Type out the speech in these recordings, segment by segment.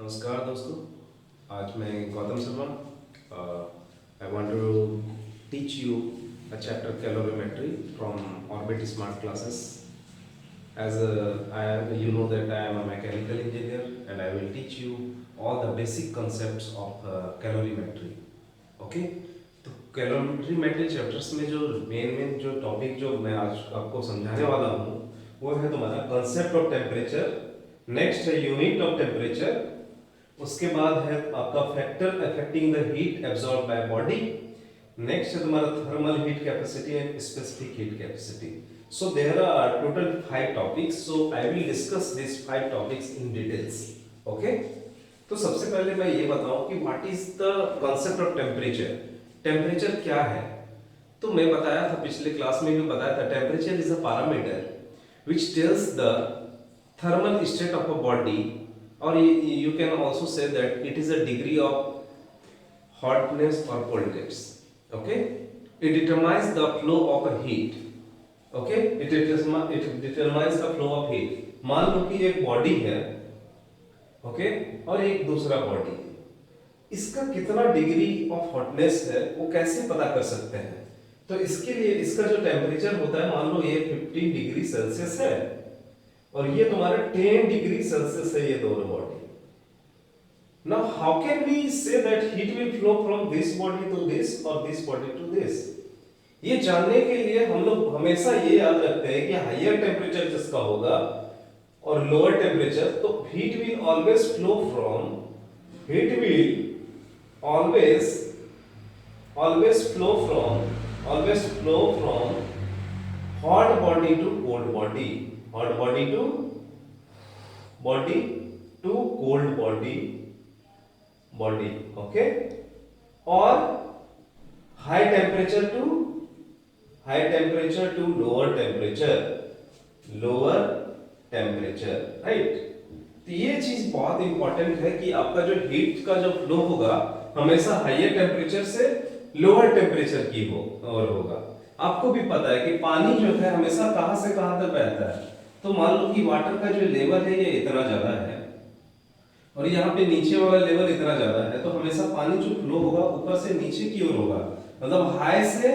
नमस्कार दोस्तों। आज मैं Gautam Sharma. I want to teach you a chapter calorimetry from Orbit Smart Classes. As you know that I am a mechanical engineer and I will teach you all the basic concepts of calorimetry. Okay? तो calorimetry chapters में जो main जो topic जो मैं आज आपको समझाने वाला हूँ वो है तुम्हारा कंसेप्ट ऑफ टेम्परेचर, नेक्स्ट है यूनिट ऑफ टेम्परेचर, उसके बाद है आपका factor affecting the heat absorb by body, next है तुम्हारा thermal heat capacity and specific heat capacity. So there are total 5 topics. So I will discuss these 5 topics in details. Okay? तो सबसे पहले मैं ये बताऊं कि what is the concept of temperature. Temperature क्या है? तो मैं बताया था, पिछले क्लास में भी बताया था, temperature is a parameter which tells the thermal state of a body, or you can also say that it is a degree of hotness or coldness. Okay? It determines the flow of a heat. Okay, it determines the flow of heat. मान लो कि एक body है, okay, और एक दूसरा body है, इसका कितना डिग्री ऑफ हॉटनेस है वो कैसे पता कर सकते हैं? तो इसके लिए इसका जो टेम्परेचर होता है, मान लो ये 15 डिग्री सेल्सियस है और ये तुम्हारा 10 डिग्री सेल्सियस है, ये दोनों body. Now how can we say that heat will flow from this body to this और दिस बॉडी टू दिस? ये जानने के लिए हम लोग हमेशा ये याद रखते हैं कि हायर टेम्परेचर जिसका होगा और लोअर टेम्परेचर, तो heat will always flow from hot body to cold body, hot body to cold body, okay, और high temperature to lower temperature, right. तो ये चीज बहुत इंपॉर्टेंट है कि आपका जो हीट का जो फ्लो होगा हमेशा हायर टेम्परेचर से लोअर टेम्परेचर की होगा. आपको भी पता है कि पानी जो है हमेशा कहां से कहां तक बहता है. तो मान लो कि वाटर का जो लेवल है ये इतना ज्यादा है और यहाँ पे नीचे वाला लेवल इतना ज्यादा है, तो हमेशा पानी जो फ्लो होगा ऊपर से नीचे की ओर होगा, मतलब हाई से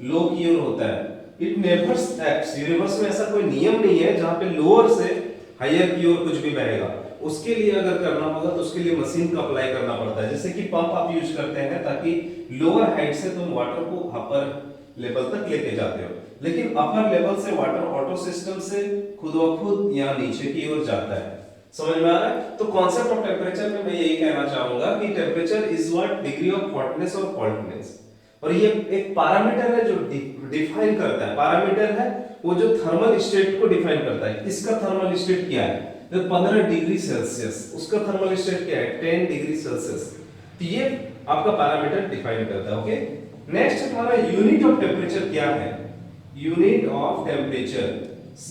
लो की ओर होता है. इट नेवर एक्ट्स यूनिवर्स में ऐसा कोई नियम नहीं है जहां पे लोअर से हायर की ओर कुछ भी बहेगा. उसके लिए अगर करना होगा तो उसके लिए मशीन का अप्लाई करना पड़ता है, जैसे कि पंप आप यूज करते हैं ताकि लोअर हाइट से तुम वाटर को अपर लेवल तक लेके जाते हो, लेकिन अपर लेवल से वाटर ऑटो सिस्टम से खुद ब खुद यहाँ नीचे की ओर जाता है. समझ में आ रहा है? तो कॉन्सेप्ट ऑफ टेम्परेचर में मैं यही कहना चाहूंगा कि temperature is what degree of hotness और कोल्डनेस, और ये एक पैरामीटर है जो डिफाइन करता है. पैरामीटर है वो जो थर्मल स्टेट को डिफाइन करता है. इसका थर्मल स्टेट क्या है? तो 15 डिग्री सेल्सियस, उसका थर्मल स्टेट क्या है? 10 डिग्री सेल्सियस. तो ये आपका पैरामीटर डिफाइन करता है. ओके, नेक्स्ट हमारा यूनिट ऑफ टेम्परेचर क्या है? यूनिट ऑफ टेम्परेचर,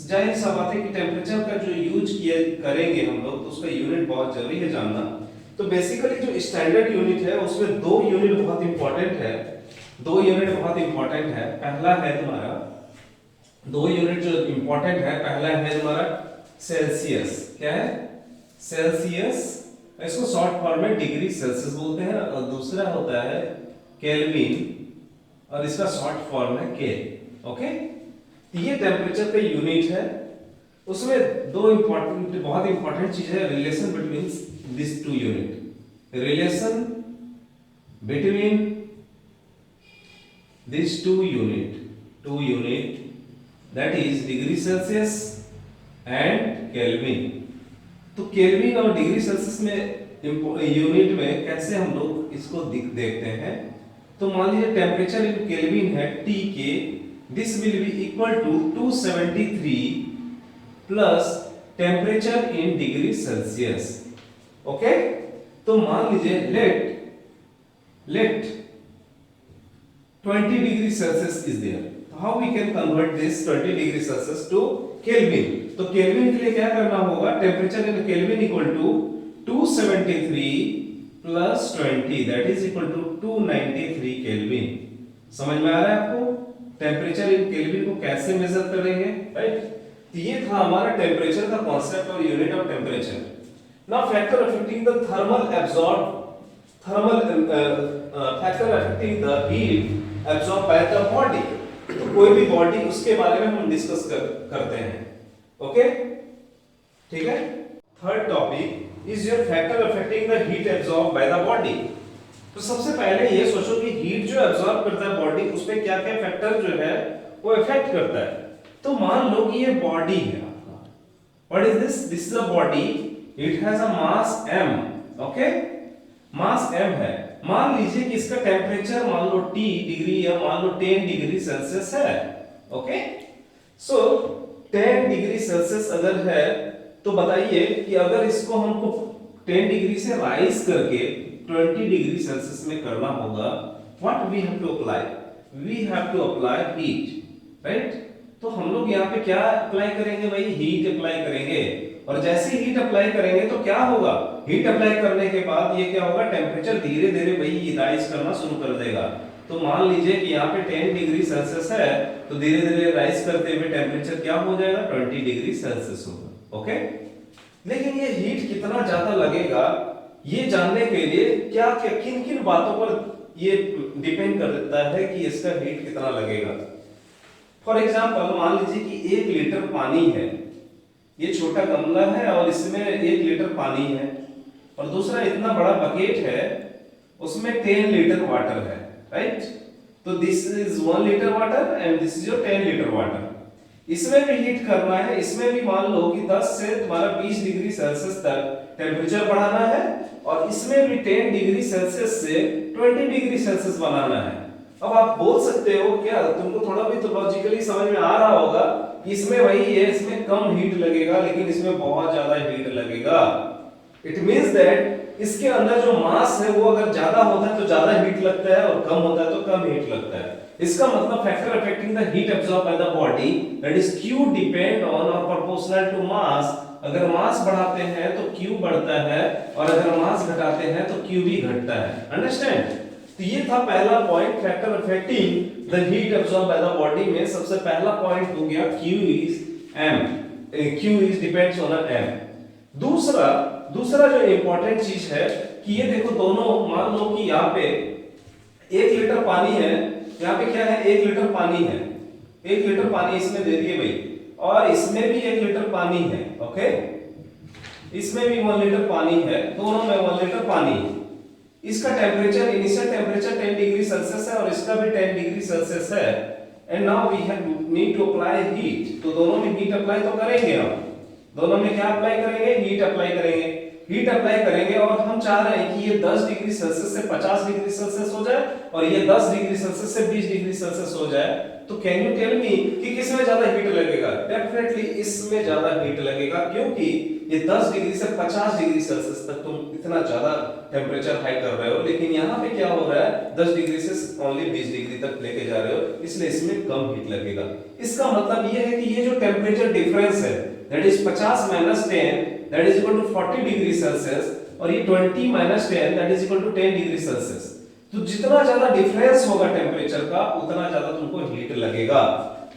जाहिर सा बात है कि टेम्परेचर का जो यूज किया करेंगे हम लोग, तो उसका यूनिट बहुत जरूरी है जानना. तो बेसिकली जो स्टैंडर्ड यूनिट है उसमें दो यूनिट बहुत इंपॉर्टेंट है. पहला है तुम्हारा, दो यूनिट जो इंपॉर्टेंट है, पहला है तुम्हारा सेल्सियस. क्या है? सेल्सियस, इसको शॉर्ट फॉर्म में डिग्री सेल्सियस बोलते हैं, और दूसरा होता है केल्विन और इसका शॉर्ट फॉर्म है केल. ओके, तो ये टेम्परेचर का यूनिट है. उसमें दो बहुत इंपॉर्टेंट चीज है, relation between this two unit. Relation between these two unit that is degree celsius and kelvin. तो केल्विन और डिग्री सेल्सियस में यूनिट में कैसे हम लोग इसको देखते हैं? तो मान लीजिए टेम्परेचर इन केल्विन है Tk, this will be equal to 273 plus temperature in degree Celsius. Okay, तो मान लीजिए let 20 degree Celsius is there. How we can convert this 20 degree Celsius to Kelvin? तो केल्विन के लिए क्या करना होगा? Temperature in Kelvin equal to 273 plus 20 that is equal to 293 Kelvin. समझ में आ रहा है आपको? टेम्परेचर इन केल्विन को कैसे मेजर करेंगे, राइट? तो ये था हमारा टेम्परेचर का कॉन्सेप्ट और unit of temperature. Now factor affecting the factor affecting the heat absorbed by the body. तो कोई भी बॉडी उसके बारे में हम डिस्कस करते हैं. ओके, ठीक है. Third topic is your factor affecting the heat absorb by the body. तो सबसे पहले ये सोचो कि हीट जो एब्जॉर्ब करता है बॉडी, उसमें क्या क्या फैक्टर जो है वो इफेक्ट करता है. तो मान लो कि ये बॉडी है आपका. What is this? This is a body. It has a mass m. Okay, mass m है. मान लीजिए कि इसका टेम्परेचर मान लो T डिग्री या मान लो 10 डिग्री सेल्सियस है. ओके, सो 10 डिग्री सेल्सियस अगर है तो बताइए कि अगर इसको हमको 10 डिग्री से राइज करके 20 डिग्री सेल्सियस में करना होगा, what we have to apply? We have to apply heat, right? तो हम लोग यहाँ पे क्या अप्लाई करेंगे भाई? हीट अप्लाई करेंगे. और जैसे हीट अप्लाई करेंगे तो क्या होगा? हीट अप्लाई करने के बाद ये क्या होगा? टेम्परेचर धीरे धीरे भाई राइज करना शुरू कर देगा. तो मान लीजिए कि यहाँ पे 10 डिग्री सेल्सियस है, तो धीरे धीरे राइज करते हुए टेम्परेचर क्या हो जाएगा? 20 डिग्री सेल्सियस होगा. ओके, लेकिन ये हीट कितना ज्यादा लगेगा, ये जानने के लिए क्या क्या किन किन बातों पर ये डिपेंड करता है कि इसका हीट कितना लगेगा. फॉर एग्जाम्पल मान लीजिए कि 1 लीटर पानी है. ये छोटा गमला है और इसमें 1 लीटर पानी है, और दूसरा इतना बड़ा बकेट है, उसमें 10 लीटर वाटर है, राइट? तो this is 1 litre water and this is your 10 litre water. इसमें भी हीट करना है. इसमें भी मान लो कि 10 से तुम्हारा 20 डिग्री सेल्सियस तक टेम्परेचर बढ़ाना है, और इसमें भी 10 डिग्री सेल्सियस से 20 डिग्री सेल्सियस बनाना है. अब आप बोल सकते हो, क्या तुमको थोड़ा भी तो लॉजिकली समझ में आ रहा होगा कि इसमें वही है, इसमें कम हीट लगेगा लेकिन इसमें बहुत ज्यादा हीट लगेगा. इट मींस दैट इसके अंदर जो मास है वो अगर ज्यादा होता है तो ज्यादा हीट लगता है, और कम होता है तो कम हीट लगता है. इसका मतलब factor affecting the heat absorb by the body, that is Q depend on और प्रोपोर्शनल टू मास. अगर मास बढ़ाते हैं तो Q बढ़ता है, और अगर मास घटाते हैं तो Q भी घटता है. अंडरस्टैंड? तो ये था पहला point, factor affecting the heat absorb by the body में सबसे पहला पॉइंट हो गया Q is m. Q is depends on m. दूसरा जो इंपॉर्टेंट चीज है कि ये देखो दोनों, मान लो कि यहाँ पे 1 लीटर पानी है, यहाँ पे क्या है? 1 लीटर पानी है. 1 लीटर पानी इसमें दे दिए भाई, और इसमें भी 1 लीटर पानी है. ओके, इसमें भी 1 लीटर पानी है, दोनों में 1 लीटर पानी है. इसका temperature, initial temperature 10 degree Celsius है, और इसका भी 10 डिग्री सेल्सियस है. And now we have need to apply heat. तो दोनों में हीट अप्लाई तो करेंगे हम. दोनों में क्या अप्लाई करेंगे? हीट अप्लाई करेंगे. हीट अप्लाई करेंगे, और हम चाह रहे हैं कि ये 10 डिग्री सेल्सियस से 50 डिग्री सेल्सियस हो जाए, और ये 10 डिग्री सेल्सियस से 20 डिग्री सेल्सियस हो जाए. तो कैन यू टेल मी कि किसमें ज्यादा हीट लगेगा? डेफिनेटली इसमें ज्यादा हीट लगेगा, क्योंकि ये 10 डिग्री से 50 डिग्री सेल्सियस तक तुम इतना ज्यादा टेम्परेचर हाई कर रहे हो, लेकिन यहाँ पे क्या हो रहा है? 10 डिग्री से ओनली 20 डिग्री तक लेके जा रहे हो, इसलिए इसमें कम हीट लगेगा. इसका मतलब ये है कि ये जो टेम्परेचर डिफरेंस है, that is 50 - 10 that is equal to 40 degree Celsius, और ये 20 - 10 that is equal to 10 degree Celsius. तो जितना ज्यादा डिफरेंस होगा टेम्परेचर का, उतना ज्यादा तुमको हीट लगेगा.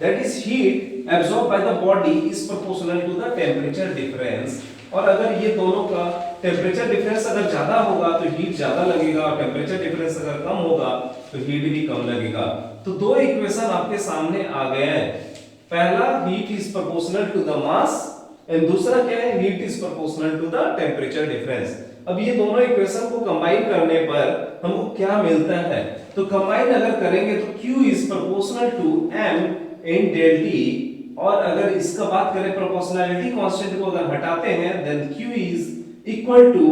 That is heat absorb by the body is proportional to the temperature difference. और अगर ये दोनों का टेम्परेचर डिफरेंस अगर ज्यादा होगा तो हीट ज्यादा लगेगा, और टेम्परेचर डिफरेंस अगर कम होगा तो हीट भी कम लगेगा. तो दो इक्वेशन आपके सामने आ गए हैं. पहला, heat is proportional to the mass, and दूसरा क्या है? Heat is proportional to the temperature difference. अब ये दोनों इक्वेशन को कंबाइन करने पर हमको क्या मिलता है? तो कंबाइन अगर करेंगे तो Q is proportional to m in del T, और अगर इसका बात करें प्रोपोर्शनैलिटी कांस्टेंट को अगर हटाते हैं, then Q is equal to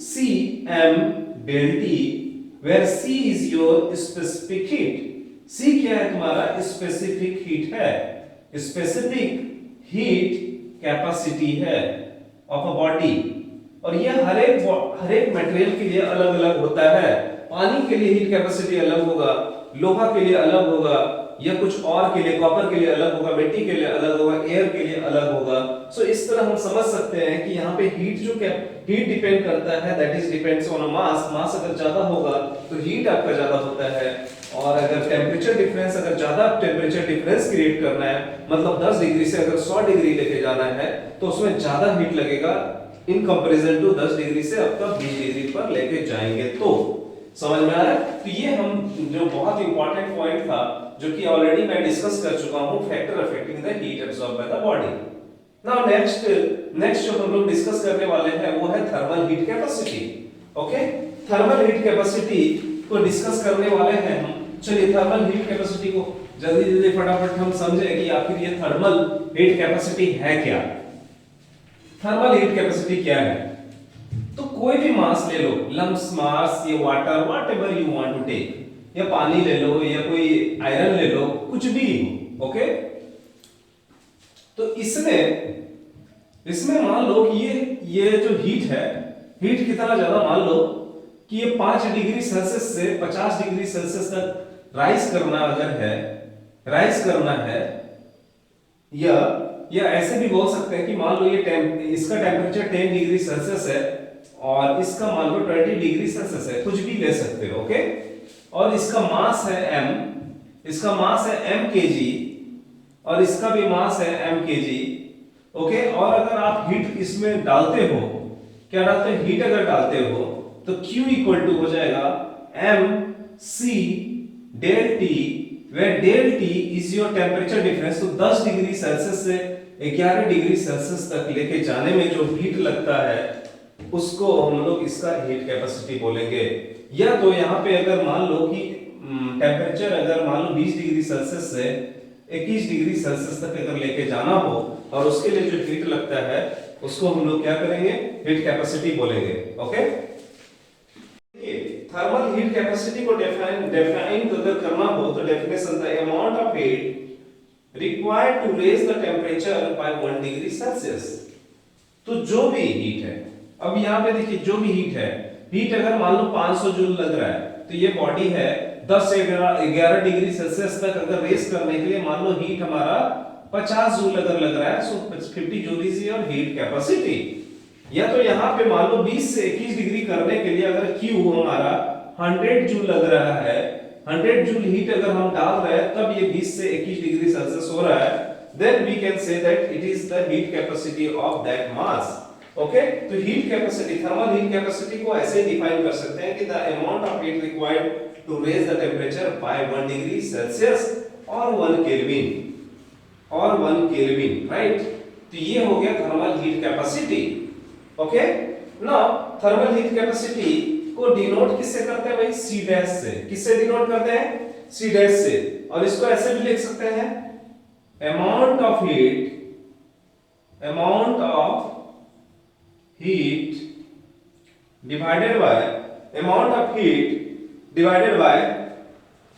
C m del T, where C is your specific heat. C क्या है? तुम्हारा स्पेसिफिक हीट है. स्पेसिफिक हीट कैपेसिटी है ऑफ अ बॉडी, और ये हर एक मटेरियल के लिए अलग अलग होता है. पानी के लिए हीट कैपेसिटी अलग होगा, लोहा के लिए अलग होगा, या कुछ और के लिए, कॉपर के लिए अलग होगा, मिट्टी के लिए अलग होगा, एयर के लिए अलग होगा. सो इस तरह हम समझ सकते हैं कि यहाँ पे हीट जो हीट डिपेंड करता है, that is depends on mass. Mass अगर ज्यादा होगा तो हीट आपका ज्यादा होता है, और अगर टेम्परेचर डिफरेंस, अगर ज्यादा टेम्परेचर डिफरेंस क्रिएट करना है, मतलब 10 डिग्री से अगर 100 डिग्री लेके जाना है, तो उसमें ज्यादा हीट लगेगा. इन कंपैरिजन टू 10 डिग्री से आपका 20 डिग्री पर लेके जाएंगे। तो समझ में आ रहा है? तो ये हम जो बहुत इंपॉर्टेंट पॉइंट था जो कि ऑलरेडी मैं डिस्कस कर चुका हूं, factor affecting the heat absorb by the body. Now next जो हम लोग डिस्कस करने वाले हैं वो है thermal heat capacity. Okay, thermal heat capacity को डिस्कस करने वाले हैं हम। चलिए थर्मल हीट कैपेसिटी को जल्दी जल्दी फटाफट हम समझे कि आखिर ये थर्मल हीट कैपेसिटी है क्या। थर्मल हीट कैपेसिटी क्या है? तो कोई भी मास ले लो, लम्प्स मास या water, whatever you want to take, या पानी ले लो या कोई आयरन ले लो, कुछ भी हो। ओके, तो इसमें मान लो कि ये जो हीट है, हीट कितना ज्यादा, मान लो कि ये 5 डिग्री सेल्सियस से 50 डिग्री सेल्सियस तक राइज करना है, या ऐसे भी बोल सकते हैं कि मान लो ये इसका टेम्परेचर 10 डिग्री सेल्सियस है और इसका मान लो 20 डिग्री सेल्सियस है, कुछ भी ले सकते हो। ओके, और इसका मास है m kg और इसका भी मास है m kg। ओके, और अगर आप हीट इसमें डालते हो, क्या डालते हो, हीट अगर डालते हो तो Q इक्वल टू हो जाएगा mc del T, where del T is your temperature difference। तो 10 डिग्री सेल्सियस से 11 डिग्री सेल्सियस तक लेके जाने में जो हीट लगता है उसको हम लोग इसका हीट कैपेसिटी बोलेंगे। या तो यहाँ पे अगर मान लो कि टेम्परेचर अगर मान लो 20 डिग्री सेल्सियस से 21 डिग्री सेल्सियस तक अगर लेके जाना हो और उसके लिए जो हीट लगता है उसको हम लोग क्या करेंगे, हीट कैपेसिटी बोलेंगे। ओके, थर्मल हीट कैपेसिटी को डिफाइन अगर करना हो तो definition, the amount of heat required to raise the temperature by 1 degree Celsius. तो जो भी हीट है, अब यहाँ पे देखिए जो भी हीट है, हीट अगर मान लो 500 जूल लग रहा है तो ये बॉडी है 10 से 11 डिग्री सेल्सियस तक अगर रेज करने के लिए मान लो हीट हमारा 50 जूल अगर लग रहा है, सो 50 joule is your heat capacity. या तो यहाँ पे मान लो 20 से 21 डिग्री करने के लिए अगर Q हमारा 100 जूल लग रहा है, 100 जूल हीट अगर हम डाल रहे हैं तब ये 20 से 21 डिग्री सेल्सियस हो रहा है, then we can say that it is the heat capacity of that mass। Okay, तो heat capacity, thermal heat capacity को ऐसे डिफाइन कर सकते हैं कि the amount of heat required to raise the temperature by 1 degree Celsius और 1 Kelvin, right. तो ये हो गया thermal heat capacity. Okay, now thermal heat capacity को डिनोट किससे करते हैं भाई, C डैश से। किससे डिनोट करते हैं, C डैश से। और इसको ऐसे भी लिख सकते हैं, amount of heat divided by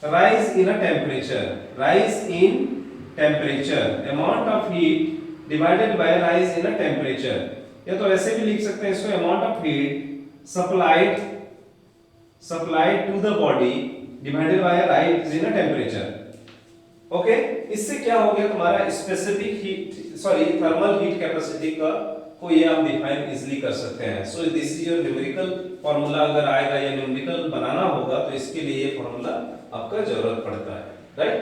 rise in temperature, amount of heat divided by rise in a temperature। या तो ऐसे भी लिख सकते हैं इसको, amount of heat supplied to the body divided by rise in a temperature। Okay, इससे क्या हो गया तुम्हारा थर्मल हीट कैपेसिटी का को ये आप डिफाइन इजीली कर सकते हैं। So this is your numerical formula. अगर आएगा या न्यूमेरिकल बनाना होगा तो इसके लिए ये फार्मूला आपका जरूरत पड़ता है, राइट।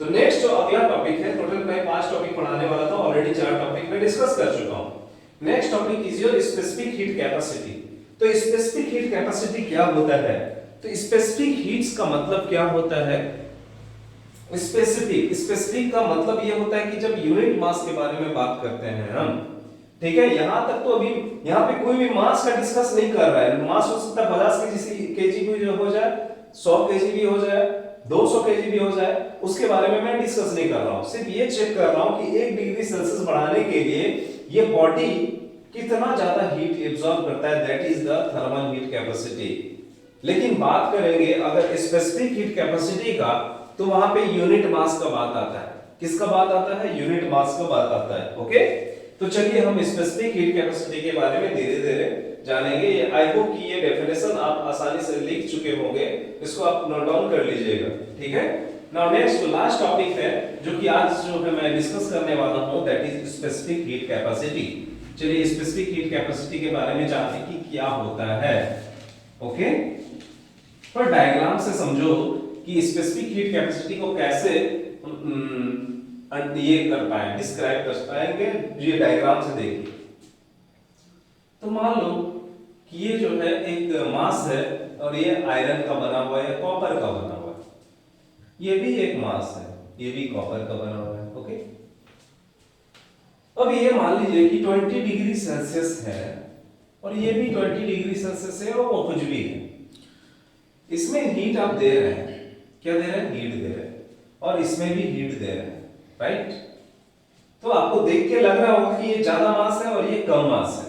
तो नेक्स्ट जो अगला टॉपिक है, टोटल मैं 5 टॉपिक पढ़ाने वाला था, ऑलरेडी 4 टॉपिक में डिस्कस कर चुका हूं। Next topic is your specific heat capacity. तो स्पेसिफिक हीट कैपेसिटी क्या होता है, तो स्पेसिफिक हीट्स का मतलब क्या होता है, स्पेसिफिक का मतलब ये होता है कि जब यूनिट मास के बारे में बात करते हैं हम, ठीक है। यहां तक तो अभी यहां पे कोई भी मास का डिस्कस नहीं कर रहा है। मास हो सकता है 50 केजी भी हो जाए, 100 केजी भी हो जाए, 200 केजी भी हो जाए, उसके बारे में मैं डिस्कस नहीं कर रहा हूं। सिर्फ ये चेक कर रहा हूं कि 1 डिग्री सेल्सियस बढ़ाने के लिए ये बॉडी कितना ज्यादा हीट एब्सॉर्ब करता है, that is the thermal heat capacity. लेकिन बात करेंगे अगर स्पेसिफिक हीट कैपेसिटी का, तो वहां पे यूनिट मास का बात आता है। किसका बात आता है, यूनिट मास का बात आता है। ओके, तो चलिए हम स्पेसिफिक हीट कैपेसिटी के बारे में धीरे धीरे जानेंगे। आई होप कि ये डेफिनेशन आप आसानी से लिख चुके होंगे, इसको आप नोट डाउन कर लीजिएगा, ठीक है। नाउ नेक्स्ट लास्ट टॉपिक है जो कि आज जो है मैं डिस्कस करने वाला हूं, that is specific heat capacity. चलिए स्पेसिफिक हीट कैपेसिटी के बारे में जानते हैं कि क्या होता है। ओके, पर डायग्राम से समझो कि स्पेसिफिक हीट कैपेसिटी को कैसे ये कर पाए, डिस्क्राइब कर पाएंगे। ये डायग्राम से देखिए, तो मान लो कि ये जो है एक मास है और ये आयरन का बना हुआ है, कॉपर का बना हुआ है, ये भी एक मास है, ये भी कॉपर का बना हुआ है। ओके, अब ये मान लीजिए कि 20 डिग्री सेल्सियस है और ये भी 20 डिग्री सेल्सियस है और वो कुछ भी है, इसमें हीट आप दे रहे हैं, क्या दे रहे हैं, हीट दे रहे हैं, और इसमें भी हीट दे रहे हैं, राइट। तो आपको देख के लग रहा होगा कि ये ज्यादा मास है और ये कम मास है।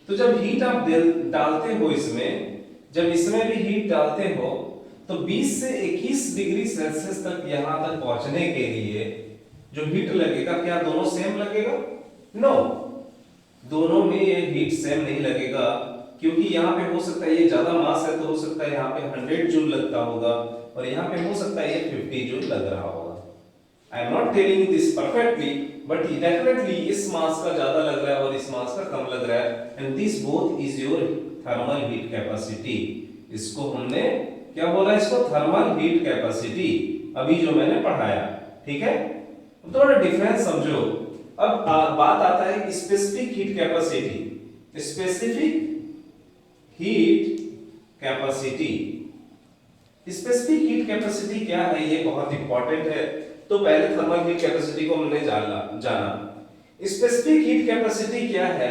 तो जब हीट आप डालते हो इसमें, जब इसमें भी हीट डालते हो तो 20 से 21 डिग्री सेल्सियस तक यहां तक पहुंचने के लिए जो हीट लगेगा, क्या दोनों सेम लगेगा? नो, दोनों में ये हीट सेम नहीं लगेगा, क्योंकि यहाँ पे हो सकता है ये ज्यादा मास है तो हो सकता है यहाँ पे 100 जूल लगता होगा और यहाँ पे हो सकता है ये 50 जूल लग रहा होगा। I am not telling this perfectly, but definitely इस मास का ज्यादा लग रहा है और इस मास का कम लग रहा है, and this both is your thermal heat capacity. इसको हमने क्या बोला, इसको थर्मल हीट कैपेसिटी, अभी जो मैंने पढ़ाया, ठीक है। थोड़ा डिफरेंस समझो। अब बात आता है specific heat capacity. Specific heat capacity, specific heat capacity क्या है, ये बहुत इंपॉर्टेंट है। तो पहले थर्मल हीट कैपेसिटी को हमने जाना। स्पेसिफिक हीट कैपेसिटी क्या है?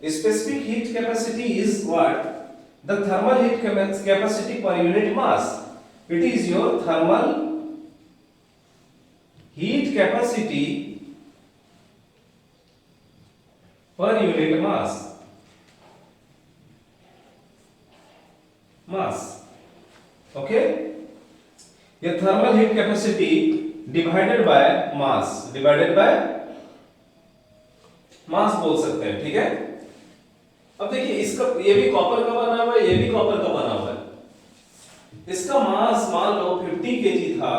Specific heat capacity is what? The thermal heat capacity per unit mass. It is your thermal heat capacity per unit mass, okay, ये thermal heat capacity divided by mass बोल सकते हैं, ठीक है। अब देखिए इसका, ये भी कॉपर का बना हुआ है, ये भी कॉपर का बना हुआ है। इसका मास मान लो 50 केजी था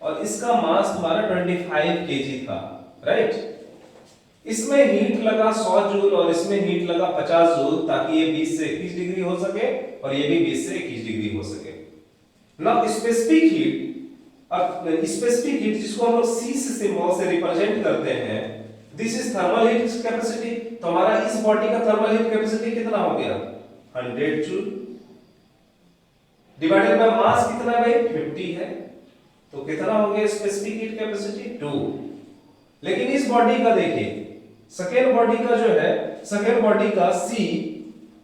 और इसका मास तुम्हारा 25 केजी था, राइट। इसमें हीट लगा 100 जूल और इसमें हीट लगा 50 जूल, ताकि ये 20 से 21 डिग्री हो सके और ये भी 20 से 21 डिग्री हो सके। नाउ स्पेसिफिक हीट जिसको हम लोग C सिंबल से रिप्रेजेंट करते हैं, this is thermal heat capacity. तो हमारा इस बॉडी का थर्मल हीट कैपेसिटी कितना हो गया? 100 जूल डिवाइडेड बाय मास कितना है भाई? 50 है, तो कितना हो गया स्पेसिफिक हीट कैपेसिटी? 2। लेकिन इस बॉडी का देखिए, सेकेंड बॉडी का जो है, सेकेंड बॉडी का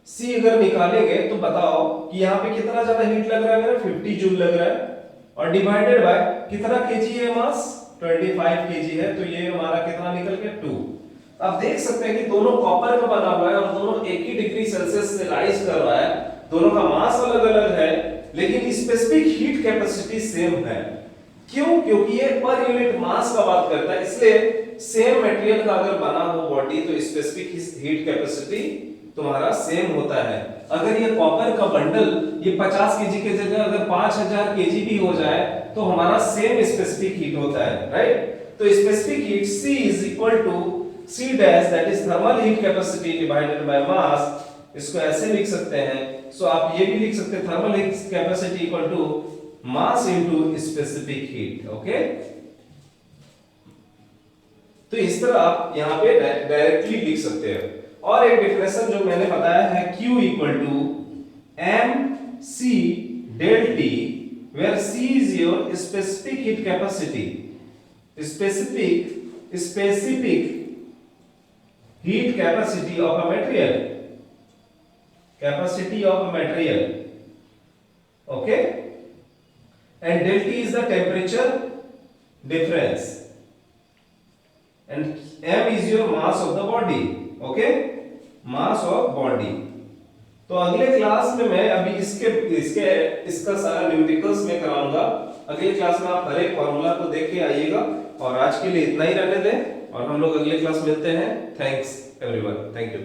C अगर निकालेंगे तो बताओ कि यहाँ पे कितना ज्यादा हीट लग रहा है मेरा? 50 जूल लग रहा है, और डिवाइडेड बाय कितना केजी है मास? 25 केजी है, तो ये हमारा कितना निकल गया? 2। आप देख सकते हैं कि दोनों कॉपर का बना हुआ है और दोनों एक ही डिग्री सेल्सियस से राइज कर रहा है, दोनों का मास अलग अलग है, लेकिन स्पेसिफिक हीट कैपेसिटी सेम है। क्यों? क्योंकि ये पर यूनिट मास का बात करता है, इसलिए सेम मटेरियल का अगर बना हो बॉडी तो स्पेसिफिक हीट कैपेसिटी तुम्हारा सेम होता है। अगर ये कॉपर का बंडल ये 50 केजी के जगह अगर 5000 केजी भी हो जाए तो हमारा सेम स्पेसिफिक हीट होता है, राइट। तो specific heat C is equal to C dash, that is thermal heat capacity divided by mass. इसको ऐसे लिख सकते हैं, सो आप ये भी लिख सकते हैं thermal heat capacity equal to mass into specific heat, okay. तो इस तरह आप यहाँ पे डायरेक्टली लिख सकते हैं। और एक डेफिनेशन जो मैंने बताया है, Q equal to mc del T, where C is your specific heat capacity, specific heat capacity of a material, okay, and del T is the temperature difference, and m is your mass of the body, okay, mass of body। तो अगले class में मैं अभी इसका सारा numericals में कराऊंगा। अगले क्लास में आप हर एक फॉर्मूला को देख के आइएगा, और आज के लिए इतना ही रहने दें और हम लोग अगले क्लास मिलते हैं। Thanks everyone, thank you.